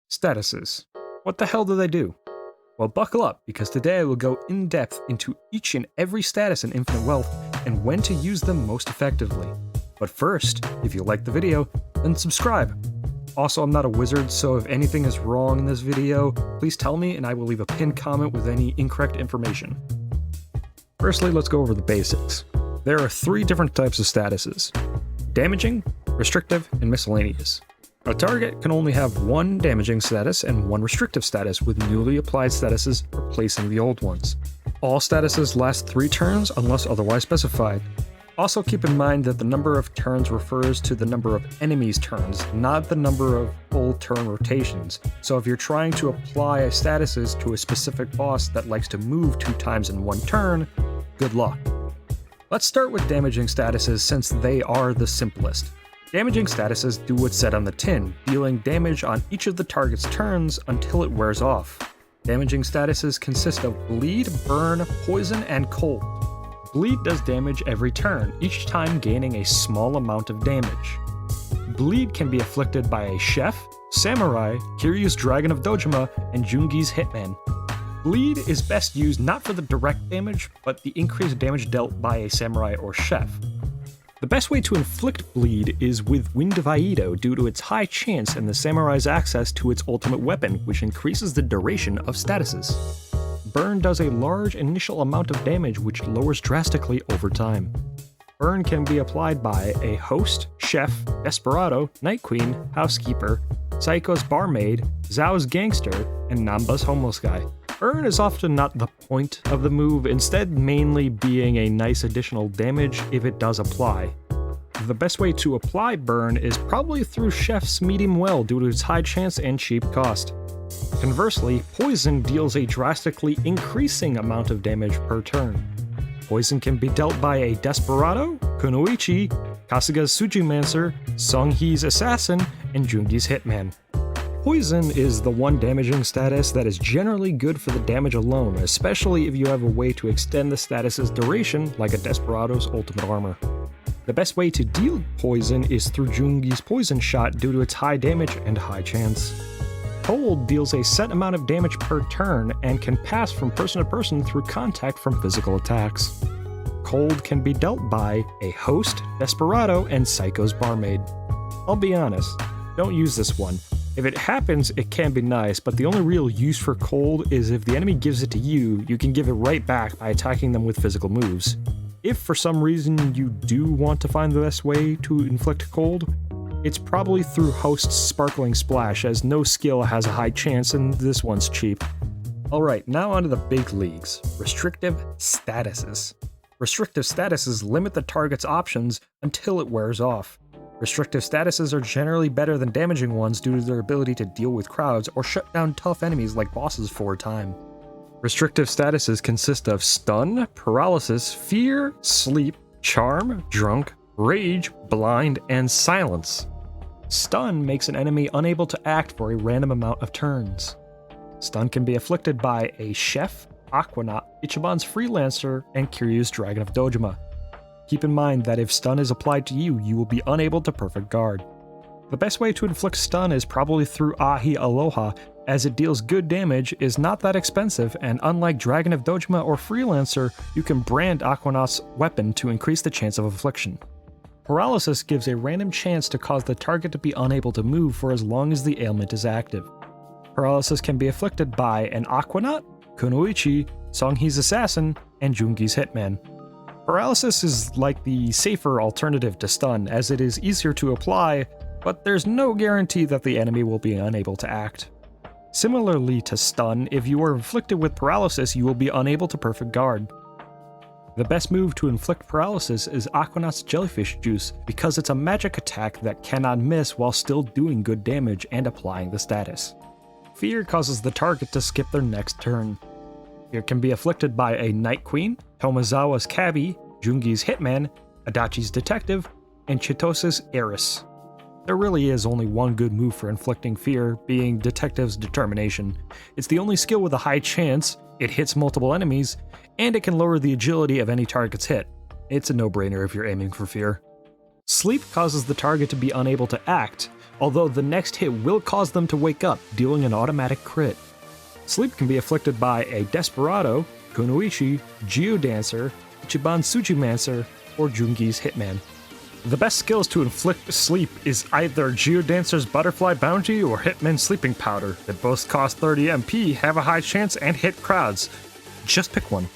Statuses. What the hell do they do? Well, buckle up, because today I will go in depth into each and every status in Infinite Wealth and when to use them most effectively. But first, if you like the video, then subscribe. Also, I'm not a wizard, so if anything is wrong in this video, please tell me and I will leave a pinned comment with any incorrect information. Firstly, let's go over the basics. There are 3 different types of statuses: damaging, restrictive, and miscellaneous. A target can only have 1 damaging status and 1 restrictive status, with newly applied statuses replacing the old ones. All statuses last 3 turns unless otherwise specified. Also keep in mind that the number of turns refers to the number of enemies' turns, not the number of full turn rotations. So if you're trying to apply statuses to a specific boss that likes to move 2 times in 1 turn, good luck. Let's start with damaging statuses since they are the simplest. Damaging statuses do what's said on the tin, dealing damage on each of the target's turns until it wears off. Damaging statuses consist of bleed, burn, poison, and cold. Bleed does damage every turn, each time gaining a small amount of damage. Bleed can be afflicted by a chef, samurai, Kiryu's Dragon of Dojima, and Jungi's Hitman. Bleed is best used not for the direct damage, but the increased damage dealt by a samurai or chef. The best way to inflict bleed is with Wind of Aido due to its high chance and the samurai's access to its ultimate weapon, which increases the duration of statuses. Burn does a large initial amount of damage which lowers drastically over time. Burn can be applied by a host, chef, desperado, night queen, housekeeper, Psycho's barmaid, Zhao's gangster, and Namba's homeless guy. Burn is often not the point of the move, instead mainly being a nice additional damage if it does apply. The best way to apply burn is probably through Chef's medium well due to its high chance and cheap cost. Conversely, poison deals a drastically increasing amount of damage per turn. Poison can be dealt by a Desperado, Kunoichi, Kasuga's Sujimancer, Songhee's Assassin, and Jungi's Hitman. Poison is the one damaging status that is generally good for the damage alone, especially if you have a way to extend the status's duration like a Desperado's ultimate armor. The best way to deal poison is through Jungi's Poison Shot due to its high damage and high chance. Cold deals a set amount of damage per turn and can pass from person to person through contact from physical attacks. Cold can be dealt by a host, Desperado, and Psycho's barmaid. I'll be honest, don't use this one. If it happens, it can be nice, but the only real use for cold is if the enemy gives it to you, you can give it right back by attacking them with physical moves. If for some reason you do want to find the best way to inflict cold, it's probably through Host's Sparkling Splash, as no skill has a high chance and this one's cheap. Alright, now onto the big leagues. Restrictive statuses. Restrictive statuses limit the target's options until it wears off. Restrictive statuses are generally better than damaging ones due to their ability to deal with crowds or shut down tough enemies like bosses for a time. Restrictive statuses consist of stun, paralysis, fear, sleep, charm, drunk, rage, blind, and silence. Stun makes an enemy unable to act for a random amount of turns. Stun can be afflicted by a chef, Aquanaut, Ichiban's Freelancer, and Kiryu's Dragon of Dojima. Keep in mind that if stun is applied to you, you will be unable to perfect guard. The best way to inflict stun is probably through Ahi Aloha, as it deals good damage, is not that expensive, and unlike Dragon of Dojima or Freelancer, you can brand Aquanaut's weapon to increase the chance of affliction. Paralysis gives a random chance to cause the target to be unable to move for as long as the ailment is active. Paralysis can be afflicted by an Aquanaut, Kunoichi, Songhee's Assassin, and Jungi's Hitman. Paralysis is like the safer alternative to stun, as it is easier to apply, but there's no guarantee that the enemy will be unable to act. Similarly to stun, if you are inflicted with paralysis, you will be unable to perfect guard. The best move to inflict paralysis is Aquanaut's Jellyfish Juice, because it's a magic attack that cannot miss while still doing good damage and applying the status. Fear causes the target to skip their next turn. Fear can be afflicted by a Night Queen, Tomozawa's Cabbie, Jungi's Hitman, Adachi's Detective, and Chitosa's Heiress. There really is only one good move for inflicting fear, being Detective's Determination. It's the only skill with a high chance, it hits multiple enemies, and it can lower the agility of any target's hit. It's a no-brainer if you're aiming for fear. Sleep causes the target to be unable to act, although the next hit will cause them to wake up, dealing an automatic crit. Sleep can be afflicted by a Desperado, Kunoichi, Geodancer, Ichiban Tsuchimancer, or Jungi's Hitman. The best skills to inflict sleep is either Geodancer's Butterfly Bounty or Hitman's Sleeping Powder, that both cost 30 MP, have a high chance, and hit crowds. Just pick one.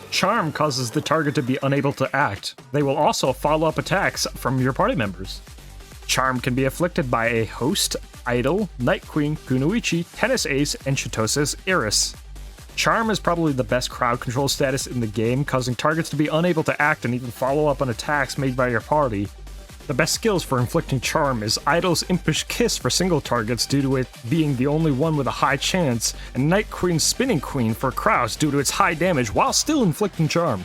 Charm causes the target to be unable to act. They will also follow up attacks from your party members. Charm can be afflicted by a Host, Idol, Night Queen, Kunoichi, Tennis Ace, and Chitosa's Iris. Charm is probably the best crowd control status in the game, causing targets to be unable to act and even follow up on attacks made by your party. The best skills for inflicting Charm is Idol's Impish Kiss for single targets due to it being the only one with a high chance, and Night Queen's Spinning Queen for crowds due to its high damage while still inflicting Charm.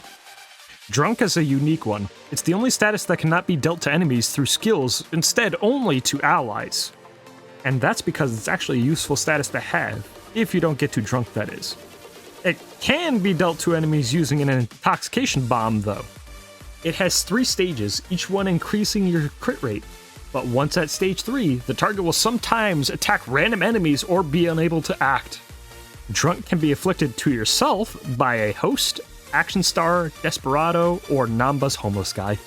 Drunk is a unique one. It's the only status that cannot be dealt to enemies through skills, instead only to allies. And that's because it's actually a useful status to have, if you don't get too drunk, that is. It can be dealt to enemies using an intoxication bomb, though. It has 3 stages, each one increasing your crit rate. But once at stage 3, the target will sometimes attack random enemies or be unable to act. Drunk can be afflicted to yourself by a Host, Action Star, Desperado, or Namba's Homeless Guy.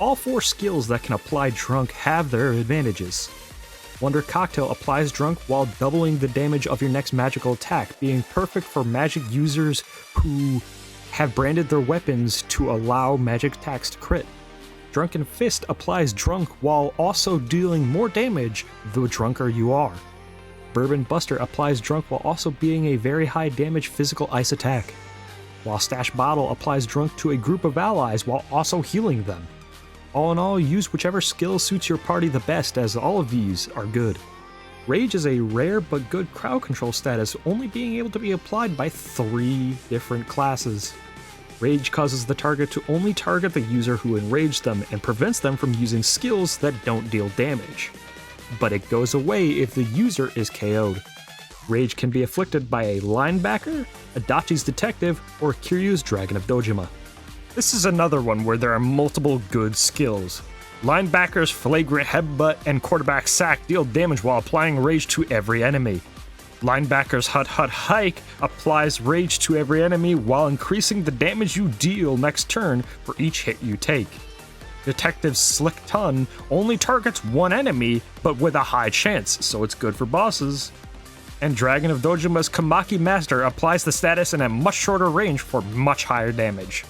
All 4 skills that can apply Drunk have their advantages. Wonder Cocktail applies Drunk while doubling the damage of your next magical attack, being perfect for magic users who have branded their weapons to allow magic attacks to crit. Drunken Fist applies Drunk while also dealing more damage the drunker you are. Bourbon Buster applies Drunk while also being a very high damage physical ice attack. While Stash Bottle applies Drunk to a group of allies while also healing them. All in all, use whichever skill suits your party the best, as all of these are good. Rage is a rare but good crowd control status, only being able to be applied by 3 different classes. Rage causes the target to only target the user who enraged them and prevents them from using skills that don't deal damage. But it goes away if the user is KO'd. Rage can be afflicted by a Linebacker, Adachi's Detective, or Kiryu's Dragon of Dojima. This is another one where there are multiple good skills. Linebacker's Flagrant Headbutt and Quarterback Sack deal damage while applying rage to every enemy. Linebacker's Hut Hut Hike applies rage to every enemy while increasing the damage you deal next turn for each hit you take. Detective's Slick Ton only targets one enemy, but with a high chance, so it's good for bosses. And Dragon of Dojima's Kamaki Master applies the status in a much shorter range for much higher damage.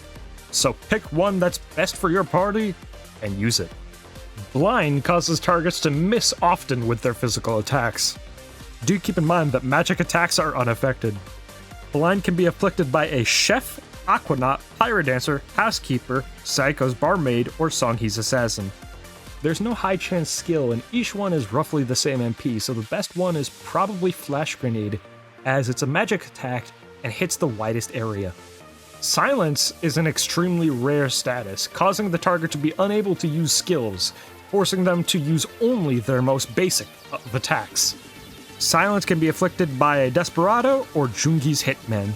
So pick one that's best for your party and use it. Blind causes targets to miss often with their physical attacks. Do keep in mind that magic attacks are unaffected. Blind can be afflicted by a Chef, Aquanaut, Pyrodancer, Housekeeper, Psycho's Barmaid, or Songhee's Assassin. There's no high chance skill and each one is roughly the same MP, so the best one is probably Flash Grenade, as it's a magic attack and hits the widest area. Silence is an extremely rare status, causing the target to be unable to use skills, forcing them to use only their most basic of attacks. Silence can be afflicted by a Desperado or Jungi's Hitman.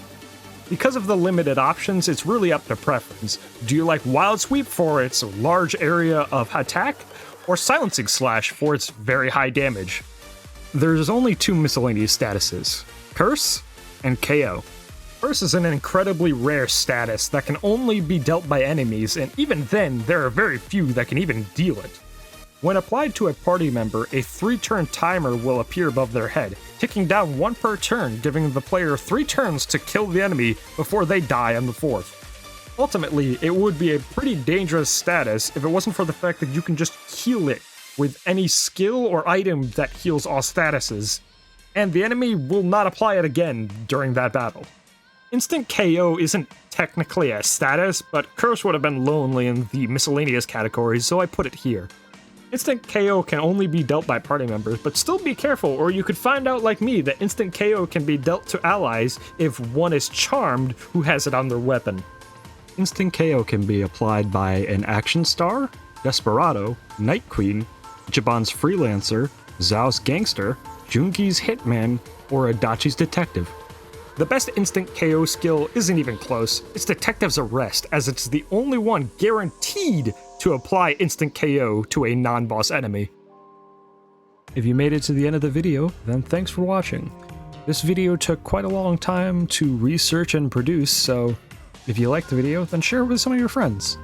Because of the limited options, it's really up to preference. Do you like Wild Sweep for its large area of attack, or Silencing Slash for its very high damage? There's only 2 miscellaneous statuses, Curse and KO. Curse is an incredibly rare status that can only be dealt by enemies, and even then, there are very few that can even deal it. When applied to a party member, a 3-turn timer will appear above their head, ticking down 1 per turn, giving the player 3 turns to kill the enemy before they die on the 4th. Ultimately, it would be a pretty dangerous status if it wasn't for the fact that you can just heal it with any skill or item that heals all statuses, and the enemy will not apply it again during that battle. Instant KO isn't technically a status, but Curse would have been lonely in the miscellaneous category, so I put it here. Instant KO can only be dealt by party members, but still be careful or you could find out like me that instant KO can be dealt to allies if one is charmed who has it on their weapon. Instant KO can be applied by an Action Star, Desperado, Night Queen, Ichiban's Freelancer, Zhao's Gangster, Jungi's Hitman, or Adachi's Detective. The best instant KO skill isn't even close, it's Detective's Arrest, as it's the only one guaranteed to apply instant KO to a non-boss enemy. If you made it to the end of the video, then thanks for watching. This video took quite a long time to research and produce, so if you liked the video, then share it with some of your friends.